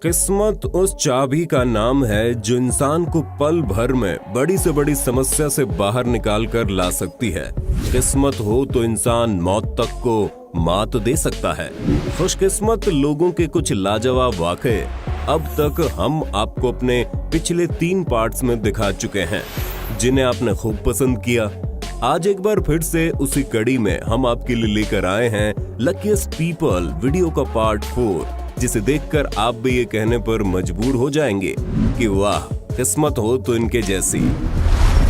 किस्मत उस चाबी का नाम है जो इंसान को पल भर में बड़ी से बड़ी समस्या से बाहर निकाल कर ला सकती है। किस्मत हो तो इंसान मौत तक को मात दे सकता है। खुशकिस्मत लोगों के कुछ लाजवाब वाक़े अब तक हम आपको अपने पिछले 3 पार्ट्स में दिखा चुके हैं, जिन्हें आपने खूब पसंद किया। आज एक बार फिर से उसी कड़ी में हम आपके लिए लेकर आए हैं लकीएस्ट पीपल वीडियो का पार्ट 4, जिसे देखकर आप भी ये कहने पर मजबूर हो जाएंगे कि वाह, किस्मत हो तो इनके जैसी।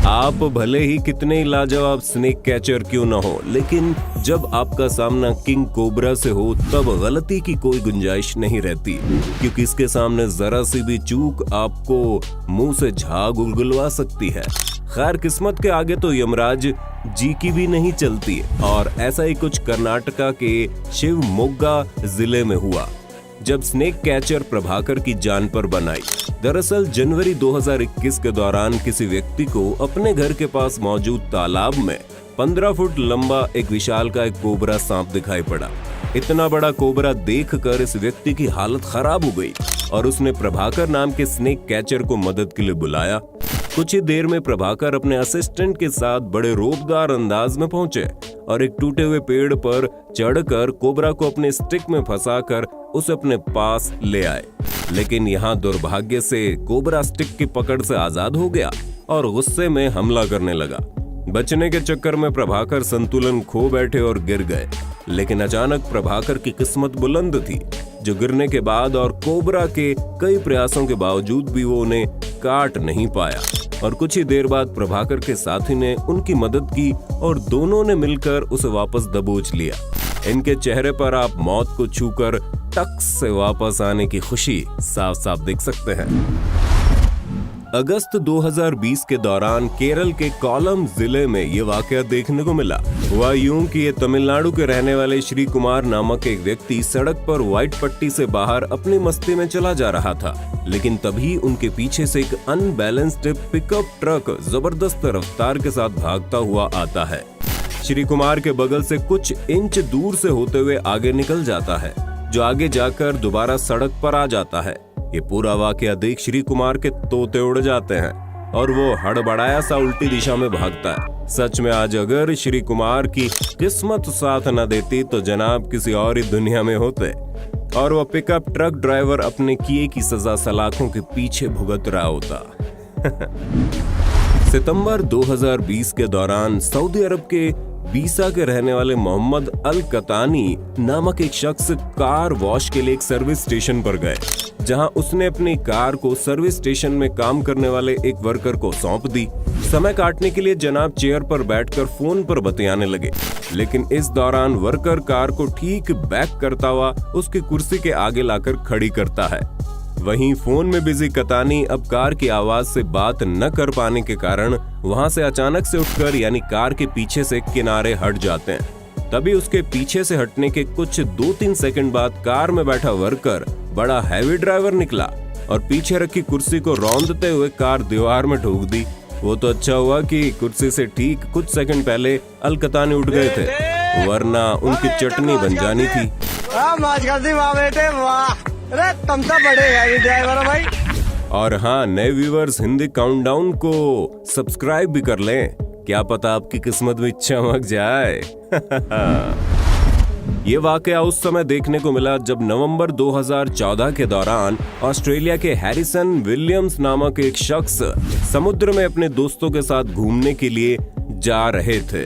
आप भले ही कितने ही लाजवाब स्नेक कैचर क्यों ना हो, लेकिन जब आपका सामना किंग कोबरा से हो तब गलती की कोई गुंजाइश नहीं रहती, क्योंकि इसके सामने जरा सी भी चूक आपको मुंह से झाग उगलवा सकती है। खैर, किस्मत के आगे तो यमराज जी की भी नहीं चलती, और ऐसा ही कुछ कर्नाटका के शिवमोग्गा जिले में हुआ, जब स्नेक कैचर प्रभाकर की जान पर बनाई। दरअसल जनवरी 2021 के दौरान किसी व्यक्ति को अपने घर के पास मौजूद तालाब में 15 फुट लंबा एक विशालकाय कोबरा सांप दिखाई पड़ा। इतना बड़ा कोबरा देखकर इस व्यक्ति की हालत खराब हो गई और उसने प्रभाकर नाम के स्नेक कैचर को मदद के लिए बुलाया। कुछ ही देर में प्रभाकर अपने असिस्टेंट के साथ बड़े रौबदार अंदाज में पहुंचे और एक टूटे हुए पेड़ पर चढ़कर कोबरा को अपने स्टिक में फंसाकर उसे अपने पास ले आए। लेकिन यहाँ दुर्भाग्य से कोबरा स्टिक की पकड़ से आजाद हो गया और गुस्से में हमला करने लगा। बचने के चक्कर में प्रभाकर संतुलन खो बैठे और गिर गए। लेकिन अचानक प्रभाकर की किस्मत बुलंद थी, जो गिरने के बाद और कोबरा के कई प्रयासों के बावजूद भी वो उन्हें काट नहीं पाया। और कुछ ही देर बाद प्रभाकर के साथी ने उनकी मदद की और दोनों ने मिलकर उसे वापस दबोच लिया। इनके चेहरे पर आप मौत को छूकर टक से वापस आने की खुशी साफ साफ देख सकते हैं। अगस्त 2020 के दौरान केरल के कोल्लम जिले में ये वाकया देखने को मिला। हुआ यूं कि ये तमिलनाडु के रहने वाले श्री कुमार नामक एक व्यक्ति सड़क पर व्हाइट पट्टी से बाहर अपनी मस्ती में चला जा रहा था, लेकिन तभी उनके पीछे से एक अनबैलेंस्ड पिकअप ट्रक जबरदस्त रफ्तार के साथ भागता हुआ आता है। श्री कुमार के बगल से कुछ इंच दूर से होते हुए आगे निकल जाता है, जो आगे जाकर दोबारा सड़क पर आ जाता है। ये पूरा वाकया देख श्री कुमार के तोते उड़ जाते हैं और वो हड़बड़ाया सा उल्टी दिशा में भागता है। सच में आज अगर श्री कुमार की किस्मत साथ न देती तो जनाब किसी और ही दुनिया में होते और वो पिकअप ट्रक ड्राइवर अपने किए की सजा सलाखों के पीछे भुगत रहा होता। सितंबर 2020 के दौरान सऊदी अरब के बीसा के रहने वाले मोहम्मद अल कतानी नामक एक शख्स कार वॉश के लिए एक सर्विस स्टेशन पर गए, जहां उसने अपनी कार को सर्विस स्टेशन में काम करने वाले एक वर्कर को सौंप दी। समय काटने के लिए जनाब चेयर पर बैठकर फोन पर बतियाने लगे, लेकिन इस दौरान वर्कर कार को ठीक बैक करता हुआ उसकी कुर्सी के आगे लाकर खड़ी करता है। वहीं फोन में बिजी कतानी अब कार की आवाज से बात न कर पाने के कारण वहां से अचानक से उठकर यानी कार के पीछे से किनारे हट जाते हैं। तभी उसके पीछे से हटने के कुछ 2-3 सेकंड बाद कार में बैठा वर्कर बड़ा हैवी ड्राइवर निकला और पीछे रखी कुर्सी को रौंदते हुए कार दीवार में ठोक दी। वो तो अच्छा हुआ कि कुर्सी से ठीक कुछ सेकंड पहले अलकतानी उठ गए थे, वरना उनकी चटनी बन जानी थी। अरे तुम तो बड़े यार ड्राइवर भाई। और हाँ, नए व्यूअर्स हिंदी काउंटडाउन को सब्सक्राइब भी कर लें, क्या पता आपकी किस्मत में चमक जाए। ये वाकया उस समय देखने को मिला जब नवंबर 2014 के दौरान ऑस्ट्रेलिया के हैरिसन विलियम्स नामक एक शख्स समुद्र में अपने दोस्तों के साथ घूमने के लिए जा रहे थे।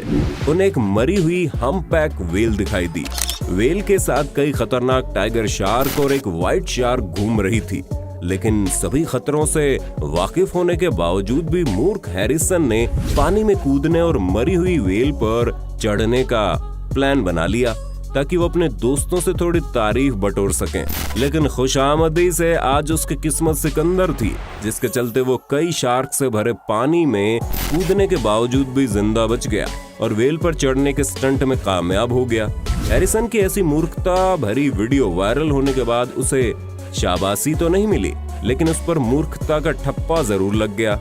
उन्हें एक मरी हुई हम्पबैक व्हेल दिखाई दी। व्हेल के साथ कई खतरनाक टाइगर शार्क और एक व्हाइट शार्क घूम रही थी, लेकिन सभी खतरों से वाकिफ होने के बावजूद भी मूर्ख हैरिसन ने पानी में कूदने और मरी हुई व्हेल पर चढ़ने का प्लान बना लिया ताकि वो अपने दोस्तों से थोड़ी तारीफ बटोर सकें। लेकिन खुशामदी से आज उसकी किस्मत सिकंदर थी, जिसके चलते वो कई शार्क से भरे पानी में कूदने के बावजूद भी जिंदा बच गया और व्हेल पर चढ़ने के स्टंट में कामयाब हो गया। हैरिसन की ऐसी मूर्खता भरी वीडियो वायरल होने के बाद उसे शाबाशी तो नहीं मिली, लेकिन उस पर मूर्खता का ठप्पा जरूर लग गया।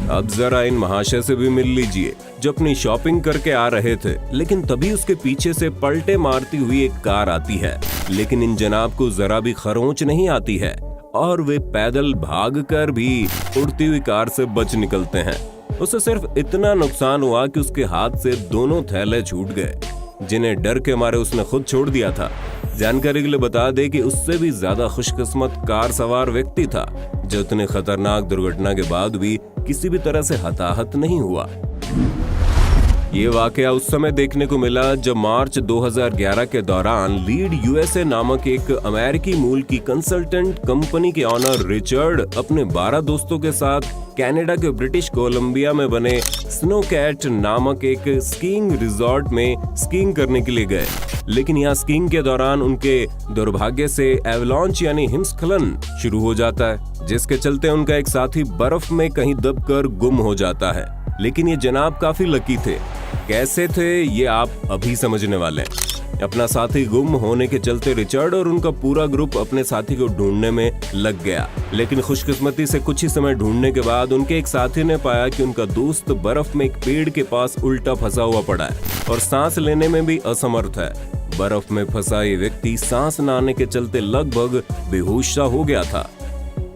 अब जरा इन महाशय से भी मिल लीजिए जो अपनी शॉपिंग करके आ रहे थे, लेकिन तभी उसके पीछे से पलटे मारती हुई एक कार आती है। लेकिन इन जनाब को जरा भी खरोंच नहीं आती है और वे पैदल भागकर भी उड़ती हुई कार से बच निकलते हैं। उसे सिर्फ इतना नुकसान हुआ कि उसके हाथ से दोनों थैले छूट गए, जिन्हें डर के मारे उसने खुद छोड़ दिया था। जानकारी के लिए बता दे कि उससे भी ज्यादा खुशकिस्मत कार सवार व्यक्ति था जो इतने खतरनाक दुर्घटना के बाद भी किसी भी तरह से हताहत नहीं हुआ। ये वाकया उस समय देखने को मिला जब मार्च 2011 के दौरान लीड यूएसए नामक एक अमेरिकी मूल की कंसल्टेंट कंपनी के ऑनर रिचर्ड अपने 12 दोस्तों के साथ कनाडा के ब्रिटिश कोलंबिया में बने स्नोकैट नामक एक स्कीइंग रिजॉर्ट में स्कीइंग करने के लिए गए। लेकिन यहाँ स्कीइंग के दौरान उनके दुर्भाग्य से एवलांच यानी हिमस्खलन शुरू हो जाता है, जिसके चलते उनका एक साथी बर्फ में कहीं दबकर गुम हो जाता है। लेकिन ये जनाब काफी लकी थे। कैसे थे ये आप अभी समझने वाले हैं। अपना साथी गुम होने के चलते रिचर्ड और उनका पूरा ग्रुप अपने साथी को ढूंढने में लग गया। लेकिन खुशकिस्मती से कुछ ही समय ढूंढने के बाद उनके एक साथी ने पाया कि उनका दोस्त बर्फ में एक पेड़ के पास उल्टा फंसा हुआ पड़ा है और सांस लेने में भी असमर्थ है। बर्फ में फंसा ये व्यक्ति सांस न आने के चलते लगभग बेहोश सा हो गया था।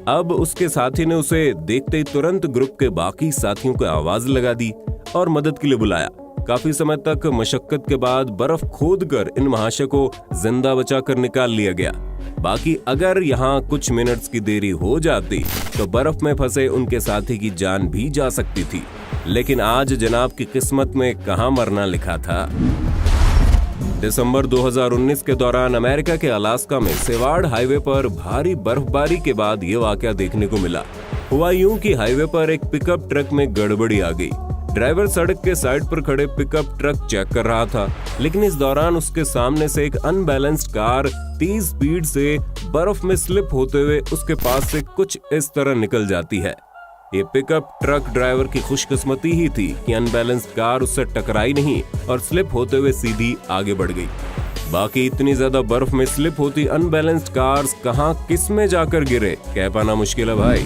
अब उसके साथी ने उसे देखते ही तुरंत ग्रुप के बाकी साथियों को आवाज लगा दी और मदद के लिए बुलाया। काफी समय तक मशक्कत के बाद बर्फ खोदकर इन महाशय को जिंदा बचाकर निकाल लिया गया। बाकी अगर यहाँ कुछ मिनट्स की देरी हो जाती तो बर्फ में फंसे उनके साथी की जान भी जा सकती थी। लेकिन आज जनाब की किस्मत में कहाँ मरना लिखा था। दिसंबर 2019 के दौरान अमेरिका के अलास्का में सेवार्ड हाईवे पर भारी बर्फबारी के बाद ये वाकया देखने को मिला। हुआ यूं कि हाईवे पर एक पिकअप ट्रक में गड़बड़ी आ गई। ड्राइवर सड़क के साइड पर खड़े पिकअप ट्रक चेक कर रहा था, लेकिन इस दौरान उसके सामने से एक अनबैलेंस्ड कार तेज स्पीड से बर्फ में स्लिप होते हुए उसके पास से कुछ इस तरह निकल जाती है। ये पिकअप ट्रक ड्राइवर की खुशकिस्मती ही थी कि अनबैलेंस्ड कार उससे टकराई नहीं और स्लिप होते हुए सीधी आगे बढ़ गई। बाकी इतनी ज्यादा बर्फ में स्लिप होती अनबैलेंस्ड कार्स कहां किस में जाकर गिरे, कह पाना मुश्किल है भाई।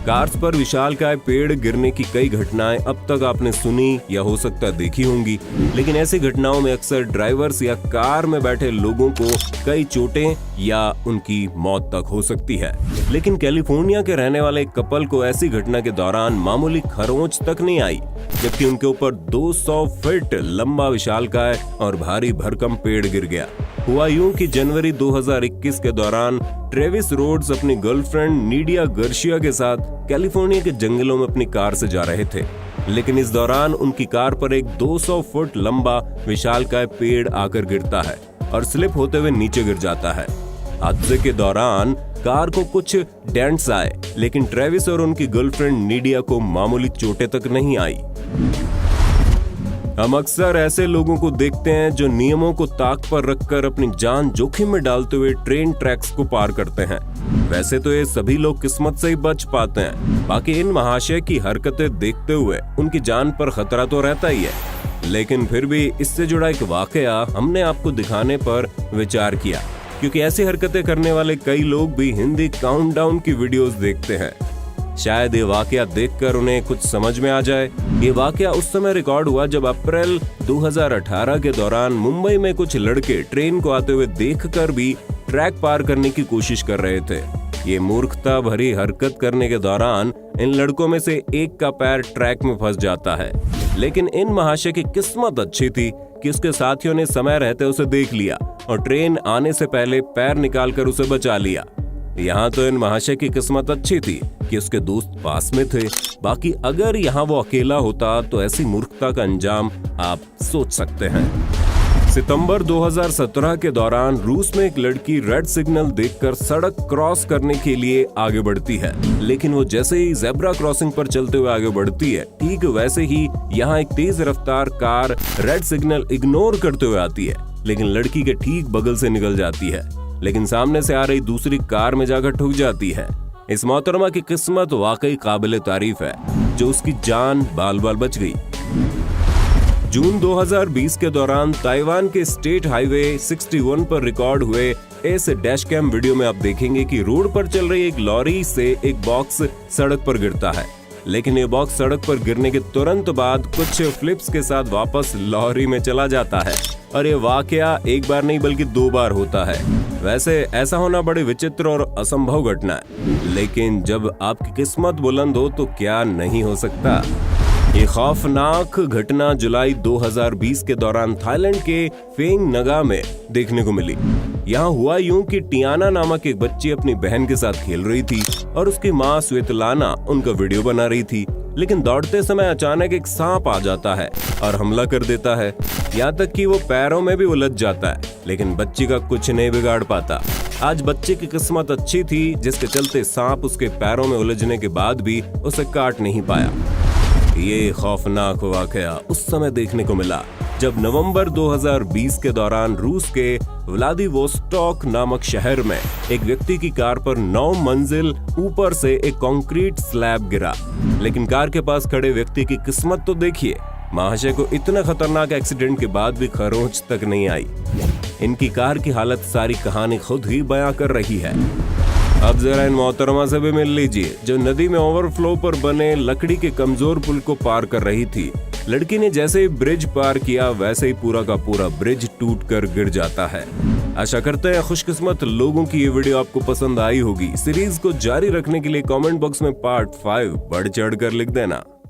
कार्स पर विशालकाय पेड़ गिरने की कई घटनाएं अब तक आपने सुनी या हो सकता है देखी होंगी, लेकिन ऐसी घटनाओं में अक्सर ड्राइवर्स या कार में बैठे लोगों को कई चोटें या उनकी मौत तक हो सकती है। लेकिन कैलिफोर्निया के रहने वाले कपल को ऐसी घटना के दौरान मामूली खरोंच तक नहीं आई, जबकि उनके ऊपर 200 फीट लंबा विशालकाय और भारी भरकम पेड़ गिर गया। हुआ यूं कि जनवरी 2021 के दौरान ट्रेविस रोड्स अपनी गर्लफ्रेंड नीडिया गर्शिया के साथ कैलिफोर्निया के जंगलों में अपनी कार से जा रहे थे। लेकिन इस दौरान उनकी कार पर एक 200 फुट लंबा विशालकाय पेड़ आकर गिरता है और स्लिप होते हुए नीचे गिर जाता है। हादसे के दौरान कार को कुछ डेंट्स आए, लेकिन ट्रेविस और उनकी गर्लफ्रेंड नीडिया को मामूली चोटें तक नहीं आई। हम अक्सर ऐसे लोगों को देखते हैं जो नियमों को ताक पर रखकर अपनी जान जोखिम में डालते हुए ट्रेन ट्रैक्स को पार करते हैं। वैसे तो ये सभी लोग किस्मत से ही बच पाते हैं, बाकी इन महाशय की हरकतें देखते हुए उनकी जान पर खतरा तो रहता ही है। लेकिन फिर भी इससे जुड़ा एक वाकया हमने आपको दिखाने पर विचार किया, क्योंकि ऐसी हरकतें करने वाले कई लोग भी हिंदी काउंटडाउन की वीडियोस देखते हैं। शायद ये वाकया देखकर उन्हें कुछ समझ में आ जाए। ये वाकया उस समय रिकॉर्ड हुआ जब अप्रैल 2018 के दौरान मुंबई में कुछ लड़के ट्रेन को आते हुए देखकर भी ट्रैक पार करने की कोशिश कर रहे थे। ये मूर्खता भरी हरकत करने के दौरान इन लड़कों में से एक का पैर ट्रैक में फंस जाता है। लेकिन इन महाशय की किस्मत अच्छी थी कि उसके साथियों ने समय रहते उसे देख लिया और ट्रेन आने से पहले पैर निकालकर उसे बचा लिया। यहाँ तो इन महाशय की किस्मत अच्छी थी कि उसके दोस्त पास में थे। बाकी अगर यहाँ वो अकेला होता तो ऐसी मूर्खता का अंजाम आप सोच सकते हैं। सितंबर 2017 के दौरान रूस में एक लड़की रेड सिग्नल देखकर सड़क क्रॉस करने के लिए आगे बढ़ती है, लेकिन वो जैसे ही जेब्रा क्रॉसिंग पर चलते हुए आगे बढ़ती है, ठीक वैसे ही यहाँ एक तेज रफ्तार कार रेड सिग्नल इग्नोर करते हुए आती है, लेकिन लड़की के ठीक बगल से निकल जाती है, लेकिन सामने से आ रही दूसरी कार में जाकर ठुक जाती है। इस मोहतरमा की किस्मत वाकई काबिले तारीफ है, जो उसकी जान बाल बाल बच गई। जून 2020 के दौरान ताइवान के स्टेट हाईवे 61 पर रिकॉर्ड हुए इस डैश कैम वीडियो में आप देखेंगे कि रोड पर चल रही एक लॉरी से एक बॉक्स सड़क पर गिरता है। लेकिन ये बॉक्स सड़क पर गिरने के तुरंत बाद कुछ फ्लिप्स के साथ वापस लॉरी में चला जाता है और ये वाकया एक बार नहीं बल्कि 2 बार होता है। वैसे ऐसा होना बड़ी विचित्र और असंभव घटना है, लेकिन जब आपकी किस्मत बुलंद हो तो क्या नहीं हो सकता। ये खौफनाक घटना जुलाई 2020 के दौरान थाईलैंड के फेंग नगा में देखने को मिली। यहाँ हुआ यूं कि टियाना नामक एक बच्ची अपनी बहन के साथ खेल रही थी और उसकी माँ स्वेतलाना उनका वीडियो बना रही थी, लेकिन दौड़ते समय अचानक एक सांप आ जाता है और हमला कर देता है। यहाँ तक कि वो पैरों में भी उलझ जाता है, लेकिन बच्ची का कुछ नहीं बिगाड़ पाता। आज बच्चे की किस्मत अच्छी थी, जिसके चलते सांप उसके पैरों में उलझने के बाद भी उसे काट नहीं पाया। ये खौफनाक वाकया उस समय देखने को मिला जब नवंबर 2020 के दौरान रूस के व्लादिवोस्टॉक नामक शहर में एक व्यक्ति की कार पर 9 मंजिल ऊपर से एक कंक्रीट स्लैब गिरा। लेकिन कार के पास खड़े व्यक्ति की किस्मत तो देखिए, महाशय को इतना खतरनाक एक्सीडेंट के बाद भी खरोंच तक नहीं आई। इनकी कार की हालत सारी कहानी खुद ही बयां कर रही है। अब जरा इन मोहतरमा से भी मिल लीजिए, जो नदी में ओवरफ्लो पर बने लकड़ी के कमजोर पुल को पार कर रही थी। लड़की ने जैसे ही ब्रिज पार किया, वैसे ही पूरा का पूरा ब्रिज टूटकर गिर जाता है। आशा करते हैं खुशकिस्मत लोगों की ये वीडियो आपको पसंद आई होगी। सीरीज को जारी रखने के लिए कमेंट बॉक्स में पार्ट 5 बढ़ चढ़ कर लिख देना।